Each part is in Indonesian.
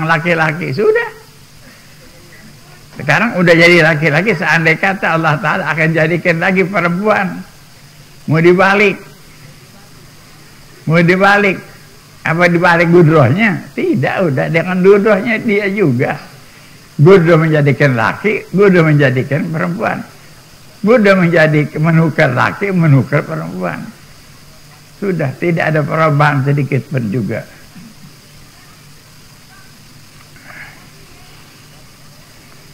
memang laki-laki. Sudah. Sekarang udah jadi laki-laki, seandai kata Allah Ta'ala akan jadikan lagi perempuan. Mau dibalik. Apa dibalik gudrohnya? Tidak, udah dengan gudrohnya dia juga. Gudroh menjadikan laki, gudroh menjadikan perempuan. Gudroh menukar laki, menukar perempuan. Sudah, tidak ada perubahan sedikit pun juga.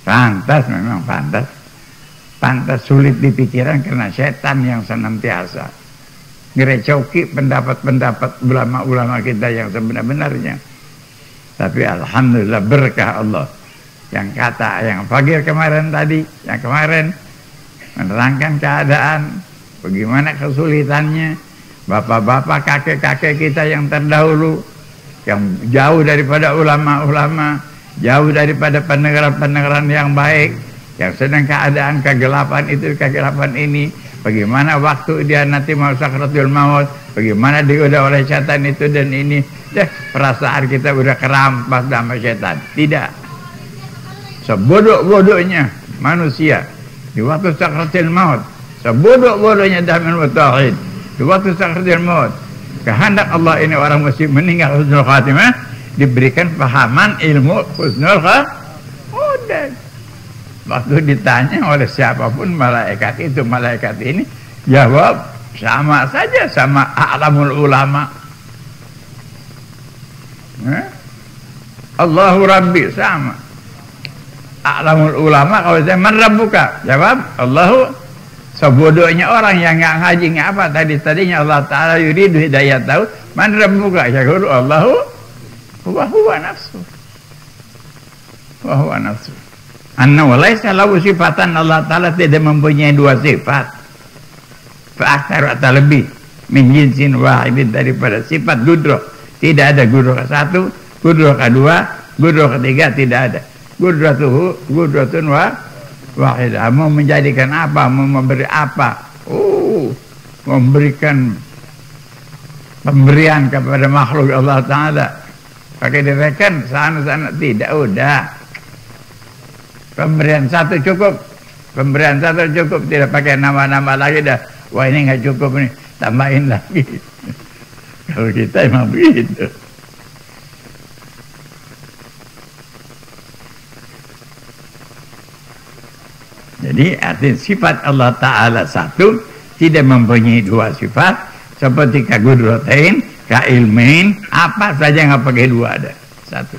Pantas, memang pantas. Pantas sulit dipikiran karena setan yang senantiasa ngerecoki pendapat-pendapat ulama-ulama kita yang sebenar-benarnya. Tapi alhamdulillah berkah Allah. Yang kata yang pagi kemarin tadi, yang kemarin menerangkan keadaan, bagaimana kesulitannya bapak-bapak, kakek-kakek kita yang terdahulu, yang jauh daripada ulama-ulama, jauh daripada pendengaran-pendengaran yang baik, yang sedang keadaan kegelapan itu, kegelapan ini, bagaimana waktu dia nanti mau sakratul maut, bagaimana digoda oleh setan itu dan ini, perasaan kita udah kerampas sama setan. Tidak. Sebodoh-bodohnya manusia di waktu sakratul maut, sebodoh-bodohnya dalam tauhid, di waktu sakratul maut, kehendak Allah ini orang mesti meninggal husnul khatimah, diberikan pahaman ilmu husnul khatimah. Waktu ditanya oleh siapapun malaikat itu, malaikat ini jawab sama saja sama a'lamul ulama. Allahu Rabbi, sama. A'lamul ulama, kalau saya man rabbuka, jawab Allahu. Sebodohnya orang yang nggak ngaji nggak apa tadinya Allah Ta'ala yuridu hidayah tahu man rabbuka, yaqulu Allahu wa huwa nafsu. Wa huwa nafsu. Anna walaysa lahu sifatan, Allah Ta'ala tidak mempunyai dua sifat. Fa'aktsar atau lebih min jinsin wahidin, daripada sifat gudroh. Tidak ada gudroh ke satu, gudroh kedua, gudroh ketiga, tidak ada. Gudratun wahidah. Mau menjadikan apa, mau memberi apa, memberikan pemberian kepada makhluk Allah Ta'ala pakai direken sana-sana, tidak, udah. Pemberian satu cukup, tidak pakai nama-nama lagi dah. Wah, ini nggak cukup nih, tambahin lagi. Kalau kita emang begitu. Jadi arti sifat Allah Ta'ala satu, tidak mempunyai dua sifat, seperti kagudrotain, kailmin, apa saja nggak pakai dua, ada satu.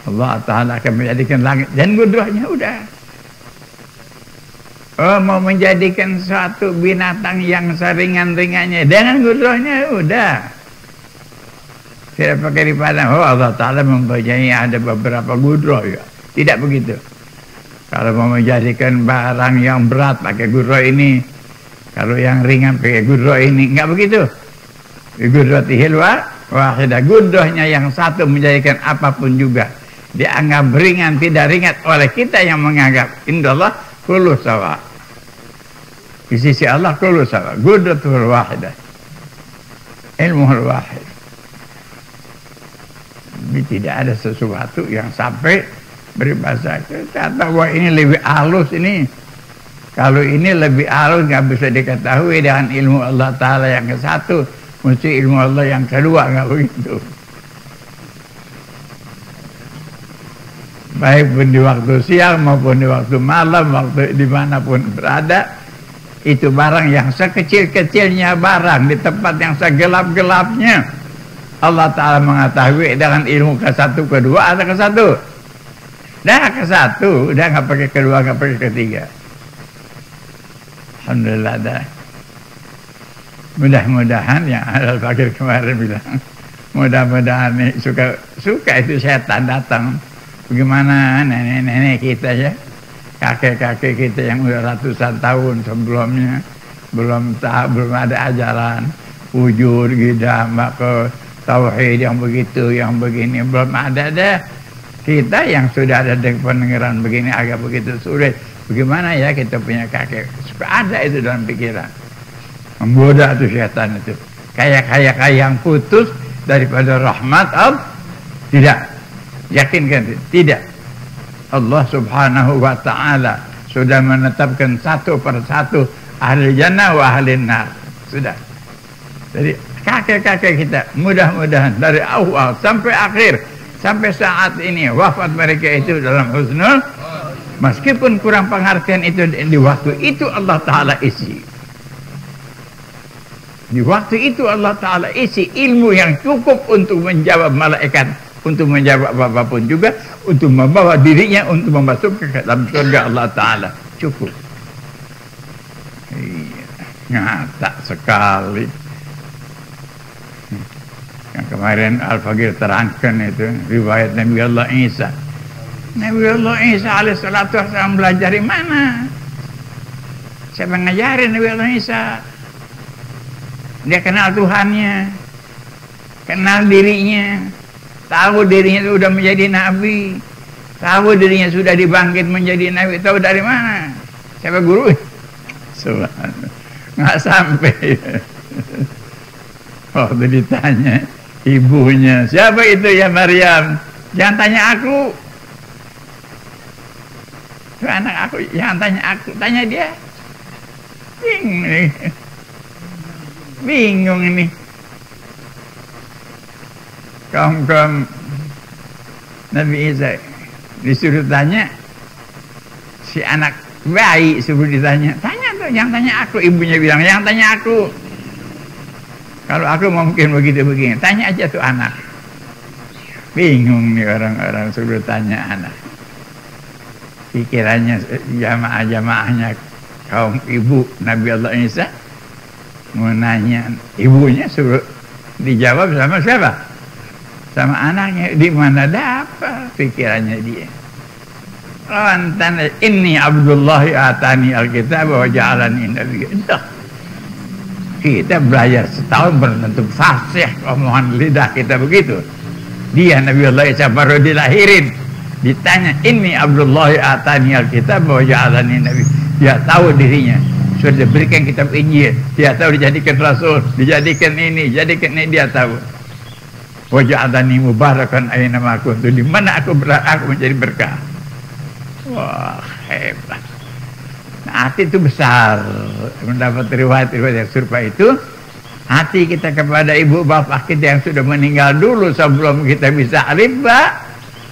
Allah Ta'ala akan menjadikan langit dan gudrohnya udah. Mau menjadikan suatu binatang yang seringan-ringannya dengan gudrohnya udah. Tidak pakai dipandang, Allah Ta'ala mempunyai ada beberapa gudroh ya. Tidak begitu. Kalau mau menjadikan barang yang berat pakai gudroh ini, kalau yang ringan pakai gudroh ini, enggak begitu. Gudrotihil wahidah, gudrohnya yang satu menjadikan apapun juga dianggap ringan, tidak ringan oleh kita yang menganggap indallah kullu sawa. Di sisi Allah kullu sawa. Gudrotul wahidah, ilmuhul wahid. Jadi tidak ada sesuatu yang sampai berbahasa kata wah ini lebih halus ini. Kalau ini lebih halus nggak bisa diketahui dengan ilmu Allah Ta'ala yang ke satu, mesti ilmu Allah yang kedua, nggak begitu. Baik pun di waktu siang maupun di waktu malam, waktu dimanapun berada, itu barang yang sekecil-kecilnya barang di tempat yang segelap-gelapnya, Allah Ta'ala mengetahui dengan ilmu ke satu, kedua, atau ke satu. Dah ke satu, udah nggak pakai kedua, nggak pakai ketiga. Alhamdulillah dah. Mudah-mudahan yang Al-Fakir kemarin bilang, mudah-mudahan suka itu setan datang. Bagaimana nenek-nenek kita ya, kakek-kakek kita yang udah ratusan tahun sebelumnya belum ada ajaran wujud gidam ke tauhid yang begitu, yang begini belum ada deh. Kita yang sudah ada pendengaran begini agak begitu sulit. Bagaimana ya kita punya kakek? Supaya ada itu dalam pikiran. Menggoda tuh setan itu. Kayak yang putus daripada rahmat Allah? Tidak. Yakinkan? Tidak. Allah subhanahu wa ta'ala sudah menetapkan satu persatu ahli jannah wa ahli nar. Sudah. Jadi kakek-kakek kita mudah-mudahan dari awal sampai akhir, sampai saat ini wafat mereka itu dalam husnul, meskipun kurang pengertian itu di waktu itu Allah Ta'ala isi. Di waktu itu Allah Ta'ala isi ilmu yang cukup untuk menjawab malaikat, untuk menjawab apapun juga, untuk membawa dirinya, untuk memasukkan ke dalam surga Allah Ta'ala. Cukup. Iya, nyata sekali. Yang kemarin Al-Faqir terangkan itu riwayat Nabi Allah Isa. Nabi Allah Isa alaihissalatu wassalam belajar di mana? Siapa ngajarin Nabi Allah Isa? Dia kenal Tuhannya, kenal dirinya, tahu dirinya sudah menjadi nabi, tahu dirinya sudah dibangkit menjadi nabi. Tahu dari mana? Siapa guru? Subhanallah, nggak sampai. Waktu ditanya ibunya, siapa itu ya Maryam? Jangan tanya aku. Itu anak aku, jangan tanya aku, tanya dia. Bingung ini. Kaum Nabi Isa disuruh tanya, si anak bayi suruh ditanya, tanya tuh, jangan tanya aku. Ibunya bilang, jangan tanya aku. Kalau aku mungkin begitu-begini, tanya aja tuh anak. Bingung nih orang-orang suruh tanya anak. Pikirannya jamaah-jamaahnya kaum ibu Nabi Allah Isa mau nanya ibunya, suruh dijawab sama siapa? Sama anaknya. Di mana dapat pikirannya dia? Lantan inni Abdullahi atani alkitab wa ja'alani nabiyya. Kita belajar setahun belum tentu fasih omongan lidah kita begitu. Dia Nabi Allah Isa baru dilahirin, ditanya inni Abdullahi atani alkitab wa ja'alani nabiyya. Dia tahu dirinya sudah diberikan kitab Injil, dia tahu dijadikan rasul, dijadikan ini, jadikan ini, dia tahu. Wa ja'alani mubarakan aina ma kuntu, di mana aku menjadi berkah. Wah, hebat. Nah, hati itu besar. Mendapat riwayat-riwayat yang serupa itu, hati kita kepada ibu bapak kita yang sudah meninggal dulu sebelum kita bisa alif ba.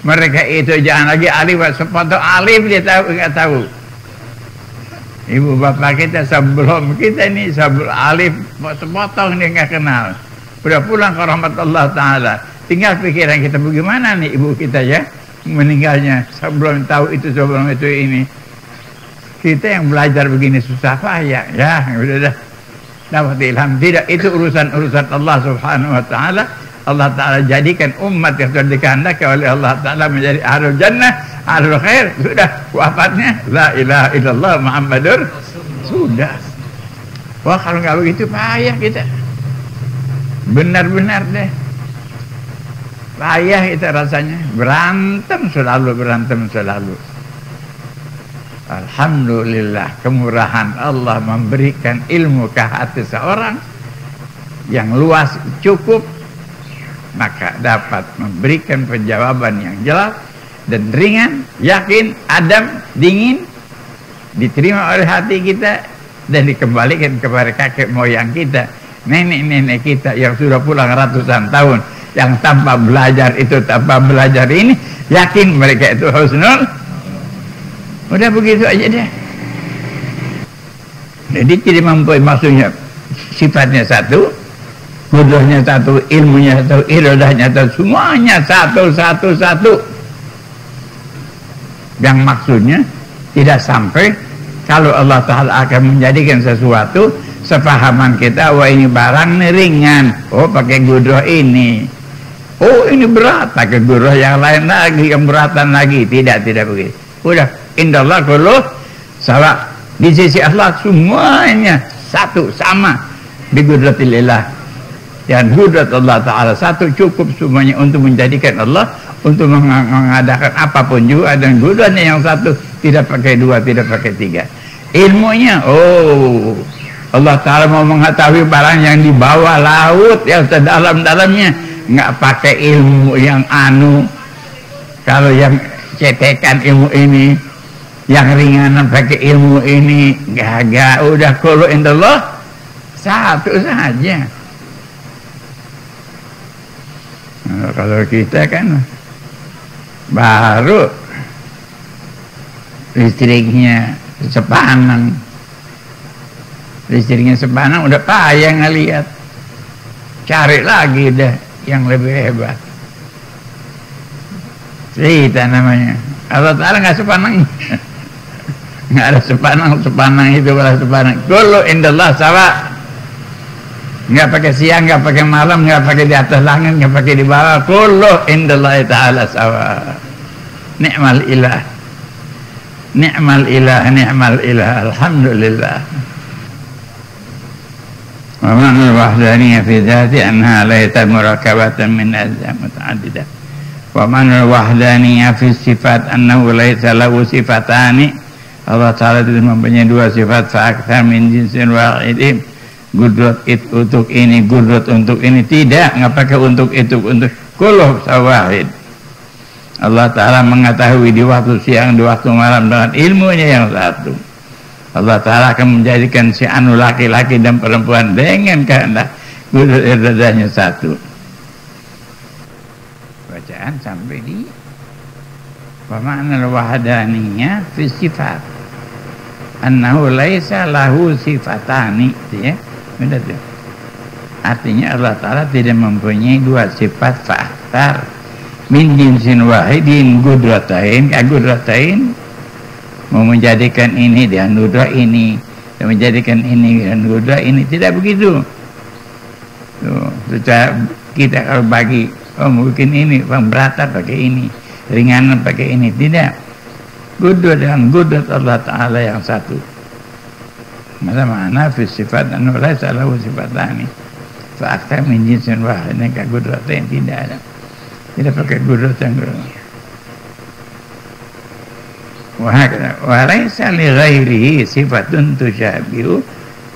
Mereka itu jangan lagi alif ba, sepotong alif dia tahu, enggak tahu. Ibu bapak kita sebelum kita ini sebelum alif sepotong dia enggak kenal. Udah pulang ke rahmat Allah Ta'ala, tinggal pikiran kita bagaimana nih ibu kita ya meninggalnya sebelum tahu itu, sebelum itu ini. Kita yang belajar begini susah payah ya, udah dapat ilham. Tidak, itu urusan Allah Subhanahu wa Ta'ala. Allah Ta'ala jadikan umat yang sudah dikehendaki oleh Allah Ta'ala menjadi ahlul jannah, ahlul khair. Sudah wafatnya la ilaha illallah Muhammadur sudah. Wah, kalau nggak begitu payah kita. Benar-benar deh payah kita rasanya. Berantem selalu. Alhamdulillah, kemurahan Allah memberikan ilmu ke hati seorang yang luas cukup, maka dapat memberikan penjawaban yang jelas dan ringan, yakin, adem, dingin, diterima oleh hati kita dan dikembalikan kepada kakek moyang kita, nenek-nenek kita yang sudah pulang ratusan tahun, yang tanpa belajar itu, tanpa belajar ini, yakin mereka itu husnul. Udah begitu aja deh. Jadi tidak mampu, maksudnya sifatnya satu, kudrohnya satu, ilmunya satu, iradahnya satu, semuanya satu. Yang maksudnya tidak sampai kalau Allah Ta'ala akan menjadikan sesuatu sepahaman kita, wah ini barang ringan, oh pakai kudroh ini, oh ini berat, pakai kudroh yang lain lagi, yang beratan lagi. Tidak begitu. Udah, indallah kullu sawa, di sisi Allah semuanya satu, sama bi qudratillah. Dan qudrat Allah Ta'ala satu, cukup semuanya untuk menjadikan Allah, untuk mengadakan apapun juga. Dan qudratnya yang satu, tidak pakai dua, tidak pakai tiga. Ilmunya, oh Allah Ta'ala mau mengetahui barang yang di bawah laut, yang sedalam-dalamnya, nggak pakai ilmu yang anu. Kalau yang cetekan ilmu ini, yang ringanan pakai ilmu ini, gak udah qul indallah satu saja. Nah, kalau kita kan baru listriknya sepanang, udah payah ngelihat, cari lagi deh yang lebih hebat. Cerita namanya. Allah Ta'ala nggak sepanang. Nggak ada sepanang itu kalau sepanang. Kullu indallah sawa. Nggak pakai siang, nggak pakai malam, nggak pakai di atas langit, nggak pakai di bawah. Kullu indallah ta'ala sawa. Ni'mal ilah. Ni'mal ilah, ni'mal ilah. Alhamdulillah. Wa ma'nul wahdaniyah fi dhati anha laita murakabatan min ajza muta'addidah. Wa ma'nul wahdaniyah fi sifat annahu laisa lahu sifatani. Allah Ta'ala itu mempunyai dua sifat fa'akthar min jinsin wahidin. Gudrat untuk ini, gudrat untuk ini. Tidak, nggak pakai untuk itu, untuk kullu sawahid. Allah Ta'ala mengetahui di waktu siang, di waktu malam dengan ilmunya yang satu. Allah Ta'ala akan menjadikan si anu laki-laki dan perempuan dengan kehendak gudrat iradahnya satu. Bacaan sampai di wa ma'nal wahdaniyah fi sifat annahu laisa lahu sifatani, ya. Benar tuh. Artinya Allah Ta'ala tidak mempunyai dua sifat fa'aktar min jinsin wahidin gudratain, gudratain mau menjadikan ini dan gudra ini, menjadikan ini dan gudra ini, tidak begitu. Tuh, kita kalau bagi, mungkin ini pemberatan pakai ini, ringanan pakai ini, tidak. Gudra dengan gudrat Allah Ta'ala yang satu. Mana fi sifat anu laisa lahu sifatani fa akthar min jinsin wahid, ka gudratain, tidak ada. Tidak pakai gudrat yang wa laisa li ghairihi sifatun tusyabihu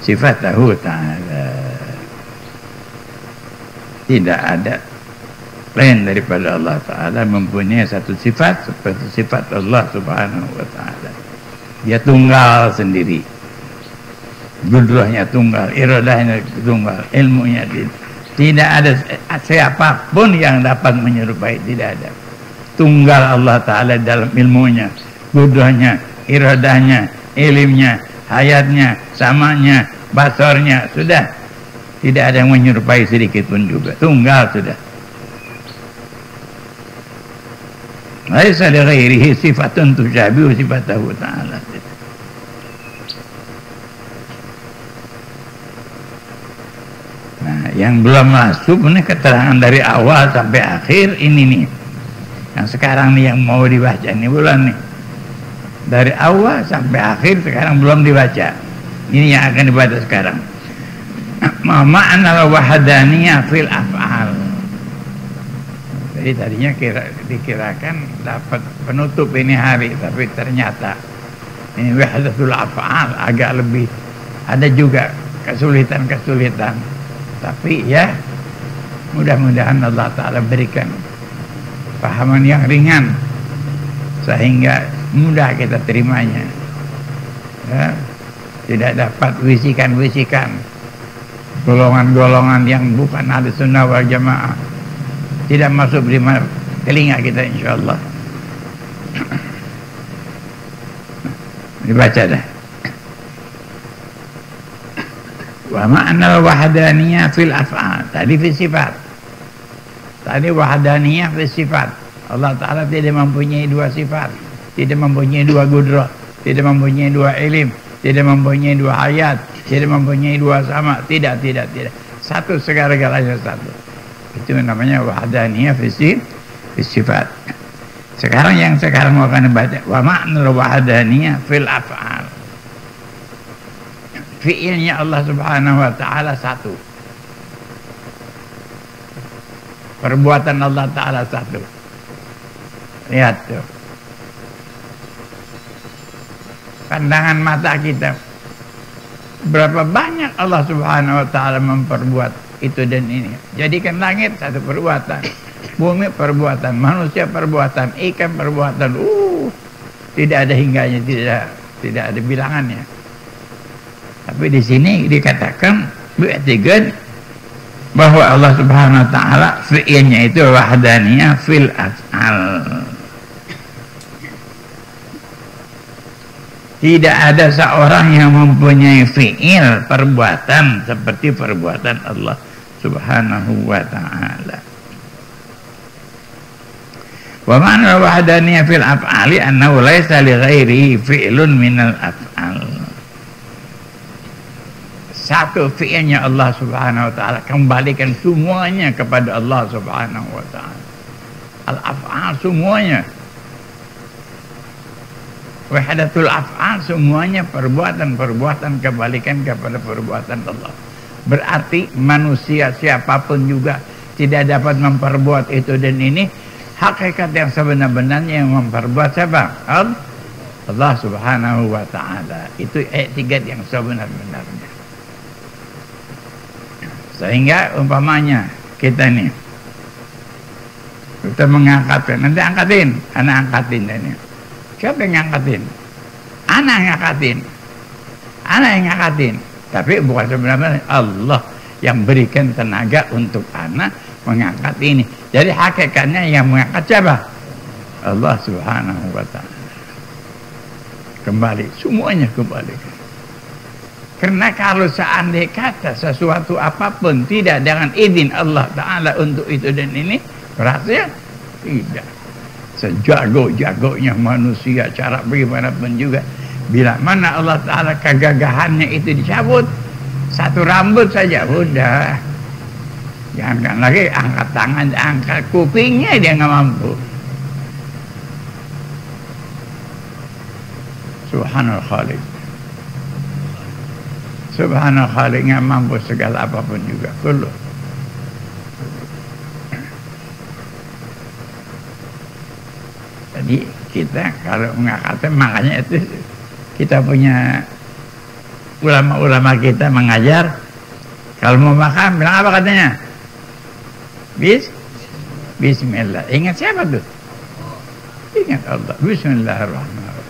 sifatahu ta'ala. Tidak ada lain daripada Allah Ta'ala mempunyai satu sifat seperti sifat Allah Subhanahu wa Ta'ala. Dia tunggal sendiri, gudrahnya tunggal, iradahnya tunggal, ilmunya tidak ada siapapun yang dapat menyerupai, tidak ada. Tunggal Allah Ta'ala dalam ilmunya, gudrahnya, iradahnya, ilmunya, hayatnya, samanya, basarnya, sudah tidak ada yang menyerupai sedikit pun juga, tunggal sudah. Laisa li ghairihi sifatun tusyabihu sifatahu ta'ala. Nah, yang belum masuk ini keterangan dari awal sampai akhir ini nih. Yang sekarang nih yang mau dibaca ini bulan nih. Dari awal sampai akhir sekarang belum dibaca. Ini yang akan dibaca sekarang. Ma'na wahdaniyah fil af'al. Jadi tadinya dikirakan dapat penutup ini hari, tapi ternyata ini wahdatul af'al agak lebih, ada juga kesulitan-kesulitan. Tapi ya mudah-mudahan Allah Ta'ala berikan pahaman yang ringan sehingga mudah kita terimanya, ya. Tidak dapat wisikan-wisikan golongan-golongan yang bukan ahli sunnah wal jamaah, tidak masuk di telinga kita, insyaallah. Dibaca dah. Wa ma'na wahdaniyah fil af'al. Tadi fi sifat. Tadi wahdaniyah fi sifat. Allah Ta'ala tidak mempunyai dua sifat, tidak mempunyai dua gudrah, tidak mempunyai dua ilim, tidak mempunyai dua ayat, tidak mempunyai dua sama, tidak. Satu, segala-galanya satu. Itu namanya wahdaniyah fi sifat. Sekarang yang sekarang mau akan baca wa ma'na wahdaniyah fil af'al. Fi'ilnya Allah Subhanahu wa Ta'ala satu. Perbuatan Allah Ta'ala satu. Lihat tuh. Pandangan mata kita, berapa banyak Allah Subhanahu wa Ta'ala memperbuat itu dan ini. Jadikan langit satu perbuatan, bumi perbuatan, manusia perbuatan, ikan perbuatan. Tidak ada hingganya, tidak ada bilangannya. Tapi di sini dikatakan berartikan bahwa Allah Subhanahu wa taala fi'ilnya itu wahdaniyah fil af'al. Tidak ada seorang yang mempunyai fi'il perbuatan seperti perbuatan Allah Subhanahu wa taala. Wa ma'na wahdaniyah fil af'ali annahu laisa li ghairihi fi'lun minal af'al. Satu fi'ilnya Allah Subhanahu wa taala, kembalikan semuanya kepada Allah Subhanahu wa taala. Al-af'al semuanya. Wahdatul af'al semuanya perbuatan-perbuatan kembalikan kepada perbuatan Allah. Berarti manusia siapapun juga tidak dapat memperbuat itu dan ini. Hakikat yang sebenar-benarnya yang memperbuat siapa? Allah Subhanahu wa taala. Itu etikat yang sebenar-benarnya. Sehingga umpamanya kita nih, kita mengangkatkan, nanti angkatin, anak angkatin ini. Siapa yang ngangkatin? Anak yang ngangkatin. Anak yang ngangkatin. Tapi bukan sebenarnya Allah yang berikan tenaga untuk anak mengangkat ini. Jadi hakikatnya yang mengangkat siapa? Allah Subhanahu wa taala. Kembali, semuanya kembali. Karena kalau seandainya kata sesuatu apapun tidak dengan izin Allah taala untuk itu dan ini, berarti tidak. Sejago-jagonya manusia cara bagaimanapun juga, bila mana Allah taala kegagahannya itu dicabut satu rambut saja udah, jangan lagi angkat tangan, angkat kupingnya dia nggak mampu. Subhanal Khaliq, Subhanal Khaliq, nggak mampu segala apapun juga. Kullu. Jadi kita kalau mengatakan, makanya itu kita punya ulama-ulama kita mengajar, kalau mau makan bilang apa katanya? Bismillah. Ingat siapa tuh? Ingat Allah. Bismillahirrahmanirrahim.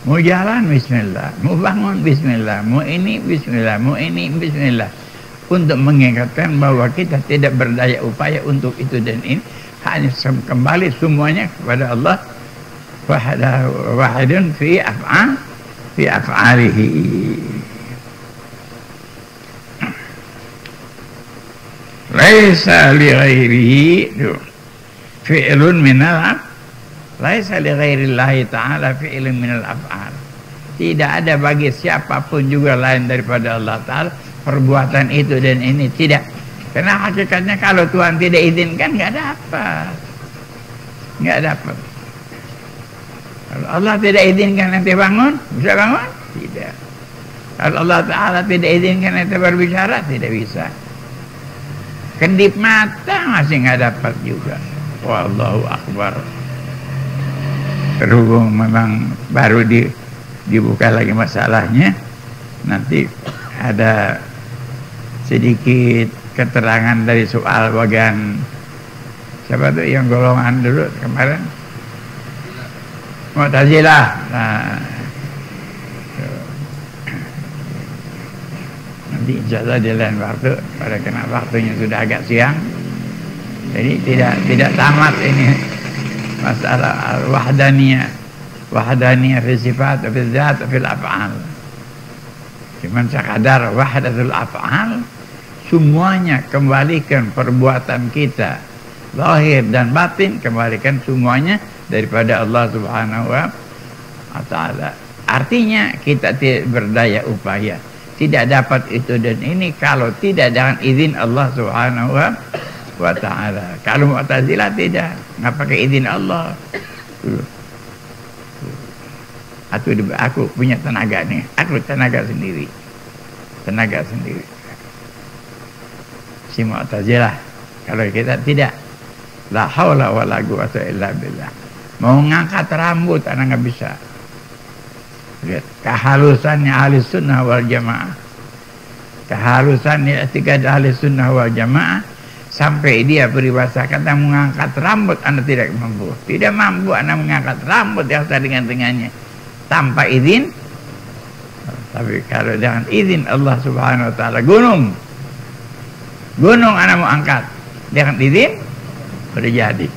Mau jalan Bismillah, mau bangun Bismillah, mau ini Bismillah, mau ini Bismillah. Untuk mengingatkan bahwa kita tidak berdaya upaya untuk itu dan ini, hanya kembali semuanya kepada Allah wahidun fi af'alihi. Laisa li ghairihi fi'lun minal laisa li ghairillahi ta'ala fi'lun minal af'al. Tidak ada bagi siapapun juga lain daripada Allah Ta'ala perbuatan itu dan ini, tidak. Karena hakikatnya kalau Tuhan tidak izinkan nggak dapat, nggak dapat. Kalau Allah tidak izinkan nanti bangun, bisa bangun? Tidak. Kalau Allah Ta'ala tidak izinkan nanti berbicara, tidak bisa. Kedip mata masih nggak dapat juga. Wallahu akbar. Berhubung memang baru dibuka lagi masalahnya, nanti ada sedikit keterangan dari soal bagian siapa tuh yang golongan dulu kemarin, Mu'tazilah. Nah, nanti insyaallah di lain waktu, pada kena waktunya sudah agak siang, jadi tidak tamat ini masalah wahdaniyah fi sifat fi dzat fi af'al. Cuman sekadar wahdatul af'al, semuanya kembalikan perbuatan kita zahir dan batin, kembalikan semuanya daripada Allah Subhanahu wa taala. Artinya kita tidak berdaya upaya, tidak dapat itu dan ini kalau tidak dengan izin Allah Subhanahu wa taala. Kalau Mu'tazilah tidak, nggak pakai izin Allah. Aku punya tenaga nih, aku tenaga sendiri. Si Mu'tazilah, kalau kita tidak, la haula wala quwwata illa billah. Mau ngangkat rambut anak nggak bisa. Lihat kehalusannya ahli sunnah wal jamaah. keharusan i'tikad ahli sunnah wal jamaah sampai dia peribahasa kata mengangkat rambut anda tidak mampu. Tidak mampu anda mengangkat rambut yang ada dengan-dengannya tanpa izin. Tapi kalau dengan izin Allah Subhanahu wa taala, gunung anda mau angkat dengan izin, sudah jadi.